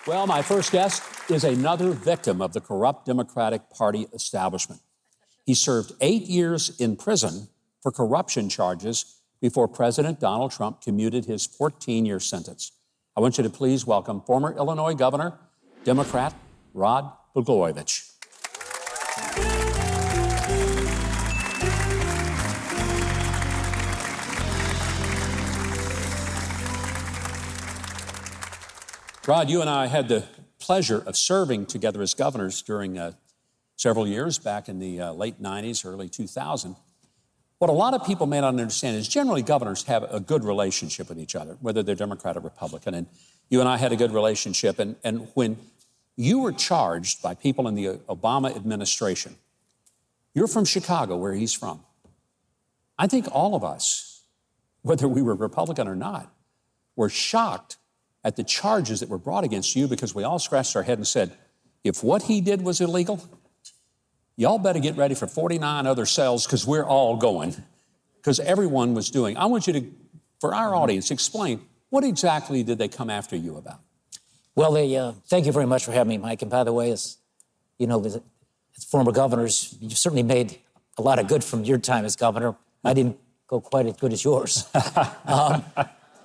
Well, my first guest is another victim of the corrupt Democratic Party establishment. He served 8 years in prison for corruption charges before President Donald Trump commuted his 14-year sentence. I want you to please welcome former Illinois Governor, Democrat Rod Blagojevich. Rod, you and I had the pleasure of serving together as governors during several years back in the late 90s, early 2000. What a lot of people may not understand is generally governors have a good relationship with each other, whether they're Democrat or Republican. And you and I had a good relationship. And when you were charged by people in the Obama administration, you're from Chicago, where he's from. I think all of us, whether we were Republican or not, were shocked at the charges that were brought against you, because we all scratched our head and said, if what he did was illegal, y'all better get ready for 49 other cells, because we're all going, because everyone was doing. I want you to, for our audience, explain what exactly did they come after you about? Well, thank you very much for having me, Mike. And by the way, as you know, as former governors, you've certainly made a lot of good from your time as governor. I didn't go quite as good as yours.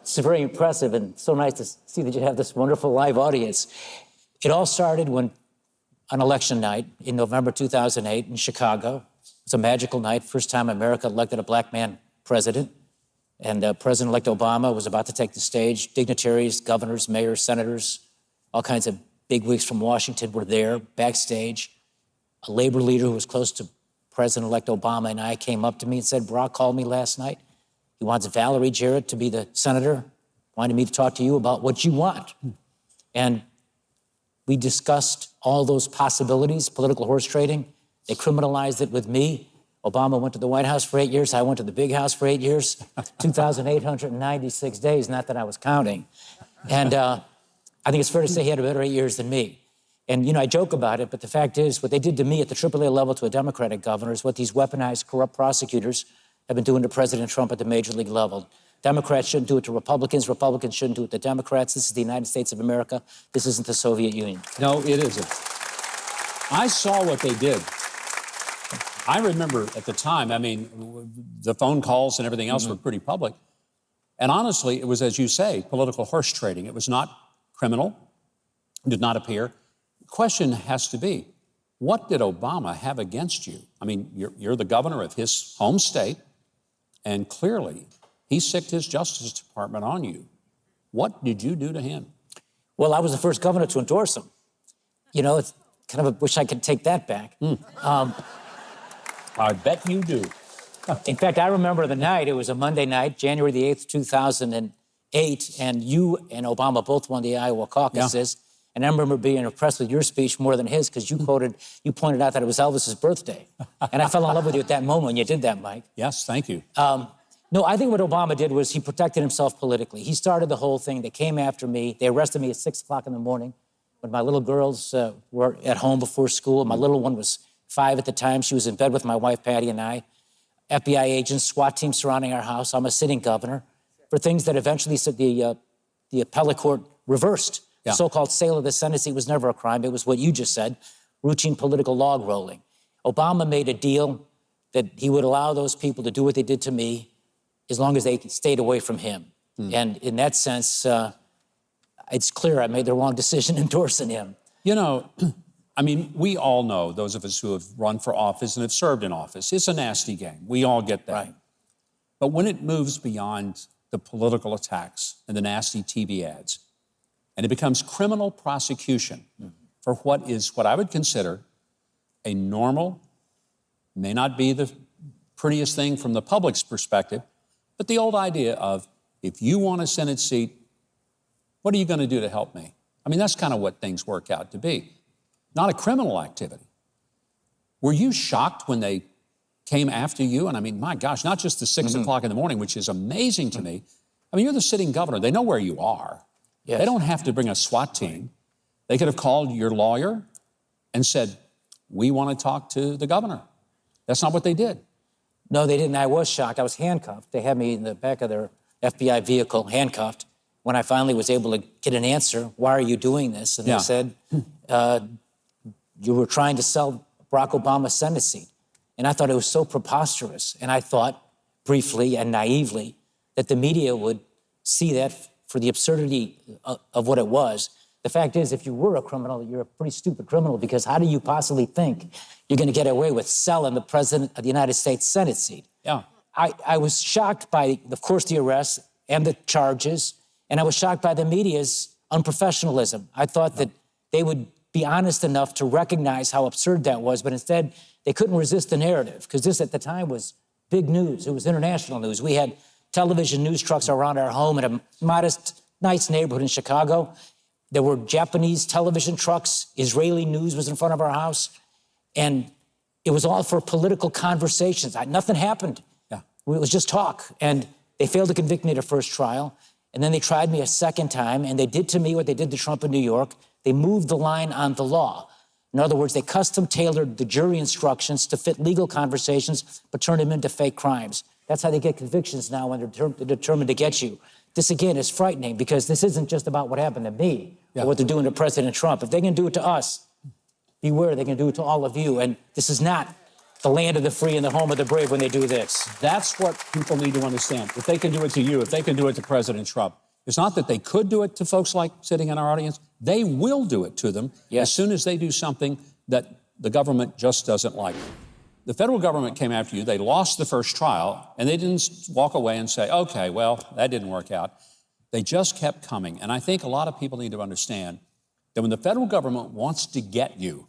It's very impressive, and so nice to see that you have this wonderful live audience. It all started when, on election night in November 2008 in Chicago. It's a magical night, first time America elected a black man president. And President-elect Obama was about to take the stage. Dignitaries, governors, mayors, senators, all kinds of bigwigs from Washington were there backstage. A labor leader who was close to President-elect Obama and I came up to me and said, Barack called me last night. He wants Valerie Jarrett to be the senator, wanted me to talk to you about what you want. And we discussed all those possibilities, political horse trading. They criminalized it with me. Obama went to the White House for 8 years. I went to the big house for 8 years, 2,896 days, not that I was counting. And I think it's fair to say he had a better 8 years than me. And, you know, I joke about it, but the fact is what they did to me at the AAA level to a Democratic governor is what these weaponized, corrupt prosecutors have been doing to President Trump at the major league level. Democrats shouldn't do it to Republicans. Republicans shouldn't do it to Democrats. This is the United States of America. This isn't the Soviet Union. No, it isn't. I saw what they did. I remember at the time, I mean, the phone calls and everything else were pretty public. And honestly, it was, as you say, political horse trading. It was not criminal, did not appear. The question has to be, what did Obama have against you? I mean, you're the governor of his home state, and clearly he sicked his Justice Department on you. What did you do to him? Well, I was the first governor to endorse him. You know, it's kind of wish I could take that back. I bet you do. In fact, I remember the night, it was a Monday night, January the 8th, 2008, and you and Obama both won the Iowa caucuses. Yeah. And I remember being impressed with your speech more than his, because you pointed out that it was Elvis's birthday. And I fell in love with you at that moment when you did that, Mike. Yes, thank you. No, I think what Obama did was he protected himself politically. He started the whole thing. They came after me. They arrested me at 6 o'clock in the morning when my little girls were at home before school. My little one was 5 at the time. She was in bed with my wife, Patty, and I. FBI agents, SWAT team surrounding our house. I'm a sitting governor for things that eventually the appellate court reversed. Yeah. The so-called sale of the Senate seat was never a crime. It was what you just said, routine political log rolling. Obama made a deal that he would allow those people to do what they did to me as long as they stayed away from him. And in that sense, it's clear I made the wrong decision endorsing him. You know, I mean, we all know, those of us who have run for office and have served in office, it's a nasty game. We all get that. Right. But when it moves beyond the political attacks and the nasty TV ads, and it becomes criminal prosecution for what I would consider a normal, may not be the prettiest thing from the public's perspective, but the old idea of, if you want a Senate seat, what are you going to do to help me? I mean, that's kind of what things work out to be. Not a criminal activity. Were you shocked when they came after you? And I mean, my gosh, not just the 6 o'clock in the morning, which is amazing to me. I mean, you're the sitting governor. They know where you are. Yes. They don't have to bring a SWAT team. They could have called your lawyer and said, we want to talk to the governor. That's not what they did. No, they didn't. I was shocked. I was handcuffed. They had me in the back of their FBI vehicle, handcuffed. when I finally was able to get an answer, why are you doing this? And they said, you were trying to sell Barack Obama's Senate seat. And I thought it was so preposterous. And I thought, briefly and naively, that the media would see that for the absurdity of what it was. The fact is, if you were a criminal, you're a pretty stupid criminal, because how do you possibly think you're going to get away with selling the president of the United States Senate seat? Yeah. I was shocked by, of course, the arrest and the charges, and I was shocked by the media's unprofessionalism. I thought that they would be honest enough to recognize how absurd that was, but instead they couldn't resist the narrative, because this at the time was big news. It was international news. We had television news trucks around our home in a modest, nice neighborhood in Chicago. There were Japanese television trucks. Israeli news was in front of our house. And it was all for political conversations. Nothing happened. Yeah. It was just talk. And they failed to convict me at a first trial. And then they tried me a second time, and they did to me what they did to Trump in New York. They moved the line on the law. In other words, they custom-tailored the jury instructions to fit legal conversations, but turned them into fake crimes. That's how they get convictions now when they're determined to get you. This, again, is frightening, because this isn't just about what happened to me or what they're doing to President Trump. If they can do it to us, beware, they can do it to all of you. And this is not the land of the free and the home of the brave when they do this. That's what people need to understand. If they can do it to you, if they can do it to President Trump, it's not that they could do it to folks like sitting in our audience. They will do it to them as soon as they do something that the government just doesn't like. The federal government came after you. They lost the first trial, and they didn't walk away and say, okay, well, that didn't work out. They just kept coming. And I think a lot of people need to understand that when the federal government wants to get you,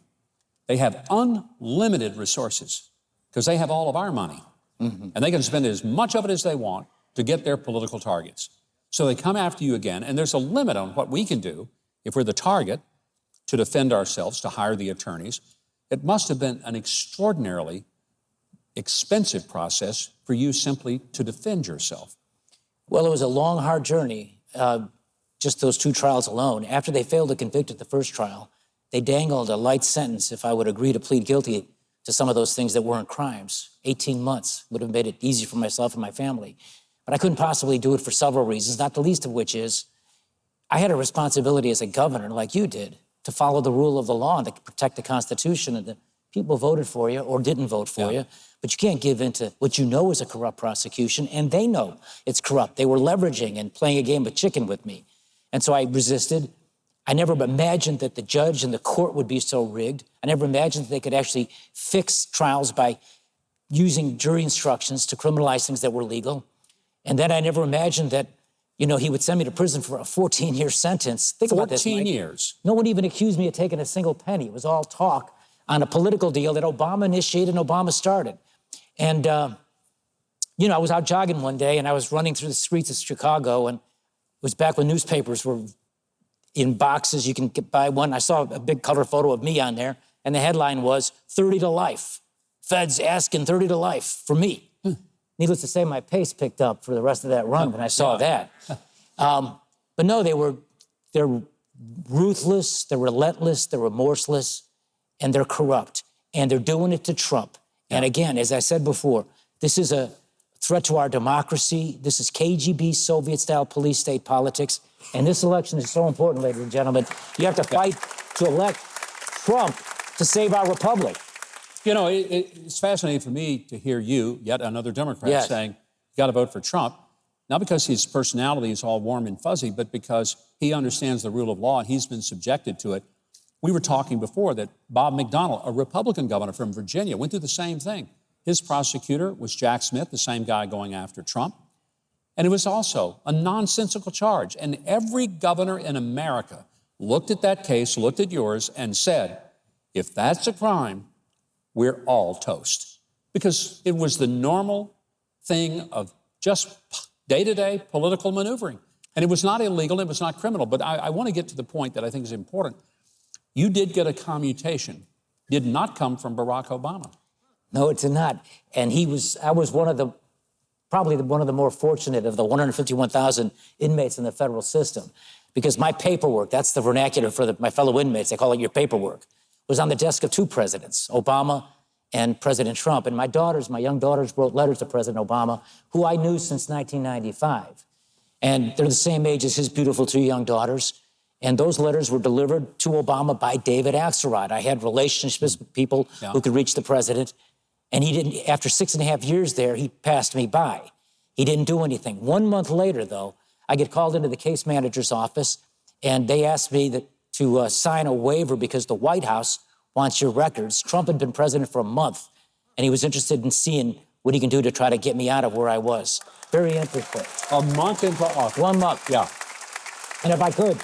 they have unlimited resources, because they have all of our money. And they can spend as much of it as they want to get their political targets. So they come after you again, and there's a limit on what we can do if we're the target to defend ourselves, to hire the attorneys. It must have been an extraordinarily expensive process for you simply to defend yourself. Well, it was a long, hard journey, just those two trials alone. After they failed to convict at the first trial, they dangled a light sentence if I would agree to plead guilty to some of those things that weren't crimes. 18 months would have made it easy for myself and my family. But I couldn't possibly do it for several reasons, not the least of which is I had a responsibility as a governor, like you did, to follow the rule of the law and to protect the Constitution. And the people voted for you or didn't vote for you. But you can't give in to what you know is a corrupt prosecution, and they know it's corrupt. They were leveraging and playing a game of chicken with me. And so I resisted. I never imagined that the judge and the court would be so rigged. I never imagined that they could actually fix trials by using jury instructions to criminalize things that were legal. And then I never imagined that, you know, he would send me to prison for a 14-year sentence. Think about this, Mike. 14 years. No one even accused me of taking a single penny. It was all talk on a political deal that Obama initiated and Obama started. And, you know, I was out jogging one day and I was running through the streets of Chicago, and it was back when newspapers were in boxes. You can buy one. I saw a big cover photo of me on there, and the headline was 30 to life. Feds asking 30 to life for me. Needless to say, my pace picked up for the rest of that run when I saw that. But no, they're ruthless, they're relentless, they're remorseless, and they're corrupt. And they're doing it to Trump. And again, as I said before, this is a threat to our democracy. This is KGB, Soviet-style police state politics. And this election is so important, ladies and gentlemen. You have to fight to elect Trump to save our republic. You know, it's fascinating for me to hear you, yet another Democrat, saying, you got to vote for Trump, not because his personality is all warm and fuzzy, but because he understands the rule of law and he's been subjected to it. We were talking before that Bob McDonnell, a Republican governor from Virginia, went through the same thing. His prosecutor was Jack Smith, the same guy going after Trump. And it was also a nonsensical charge. And every governor in America looked at that case, looked at yours, and said, if that's a crime, we're all toast. Because it was the normal thing of just day-to-day political maneuvering. And it was not illegal, it was not criminal. But I want to get to the point that I think is important. You did get a commutation. Did not come from Barack Obama. No, it did not. And I was probably one of the more fortunate of the 151,000 inmates in the federal system, because my paperwork, that's the vernacular for my fellow inmates, they call it your paperwork, was on the desk of two presidents, Obama and President Trump. And my young daughters wrote letters to President Obama, who I knew since 1995. And they're the same age as his beautiful 2 young daughters. And those letters were delivered to Obama by David Axelrod. I had relationships with people who could reach the president. And he didn't, after 6.5 years there, he passed me by. He didn't do anything. 1 month later, though, I get called into the case manager's office, and they asked me to sign a waiver because the White House wants your records. Trump had been president for a month, and he was interested in seeing what he can do to try to get me out of where I was. Very interesting. A month into office. 1 month. Yeah. And if I could,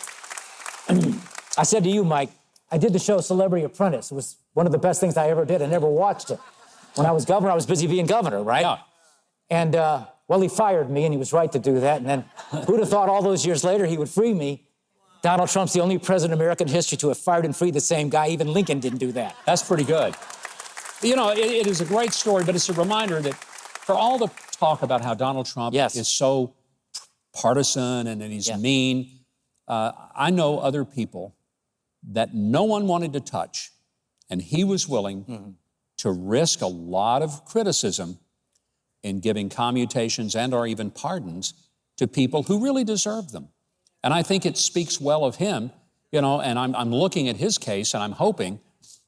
I said to you, Mike, I did the show Celebrity Apprentice. It was one of the best things I ever did. I never watched it. When I was governor, I was busy being governor, right? Yeah. And, well, he fired me, and he was right to do that. And then who'd have thought all those years later he would free me? Donald Trump's the only president in American history to have fired and freed the same guy. Even Lincoln didn't do that. That's pretty good. You know, it is a great story, but it's a reminder that for all the talk about how Donald Trump is so partisan and that he's mean, I know other people that no one wanted to touch, and he was willing to risk a lot of criticism in giving commutations and or even pardons to people who really deserve them. And I think it speaks well of him, you know, and I'm looking at his case and I'm hoping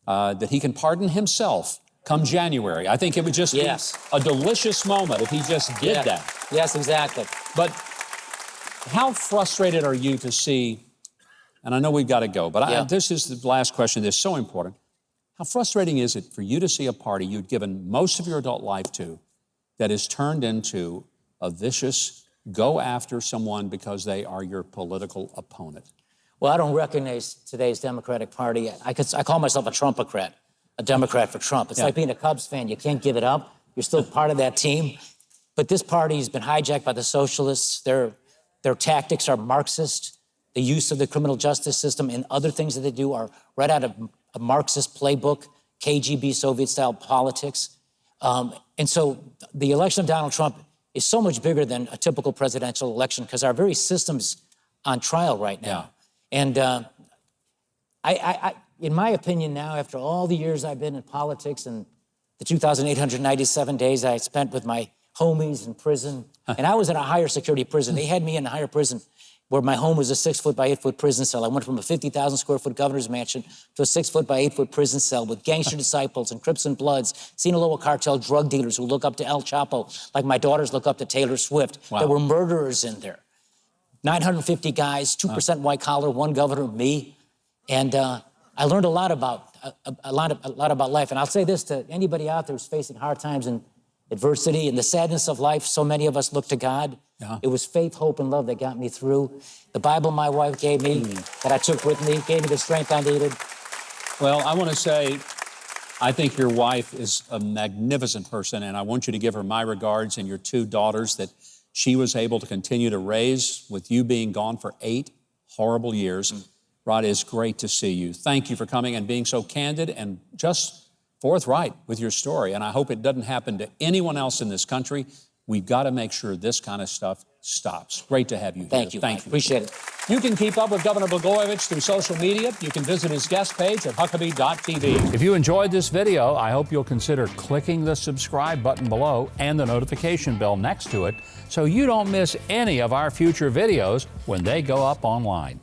that he can pardon himself come January. I think it would just be a delicious moment if he just did that. Yes, exactly. But how frustrated are you to see, and I know we've got to go, but this is the last question that's so important. How frustrating is it for you to see a party you'd given most of your adult life to that is turned into a vicious go after someone because they are your political opponent? Well, I don't recognize today's Democratic Party. I call myself a Trumpocrat, a Democrat for Trump. It's like being a Cubs fan. You can't give it up. You're still part of that team. But this party has been hijacked by the socialists. Their tactics are Marxist. The use of the criminal justice system and other things that they do are right out of a Marxist playbook, KGB, Soviet-style politics. And so the election of Donald Trump is so much bigger than a typical presidential election because our very system's on trial right now. And in my opinion now, after all the years I've been in politics and the 2,897 days I spent with my homies in prison, and I was in a higher security prison. They had me in a higher prison where my home was a 6-foot by 8-foot prison cell. I went from a 50,000 square foot governor's mansion to a 6-foot by 8-foot prison cell with gangster disciples and Crips and Bloods, Sinaloa cartel drug dealers who look up to El Chapo like my daughters look up to Taylor Swift. There were murderers in there. 950 guys, 2% white collar, one governor, me. And I learned a lot about life. And I'll say this to anybody out there who's facing hard times and adversity and the sadness of life. So many of us look to God. It was faith, hope, and love that got me through. The Bible my wife gave me, that I took with me, gave me the strength I needed. Well, I want to say, I think your wife is a magnificent person, and I want you to give her my regards and your 2 daughters that she was able to continue to raise with you being gone for 8 horrible years. Rod, it's great to see you. Thank you for coming and being so candid and just forthright with your story. And I hope it doesn't happen to anyone else in this country. We've got to make sure this kind of stuff stops. Great to have you here. Thank you. Thank you. Appreciate it. You can keep up with Governor Blagojevich through social media. You can visit his guest page at Huckabee.tv. If you enjoyed this video, I hope you'll consider clicking the subscribe button below and the notification bell next to it so you don't miss any of our future videos when they go up online.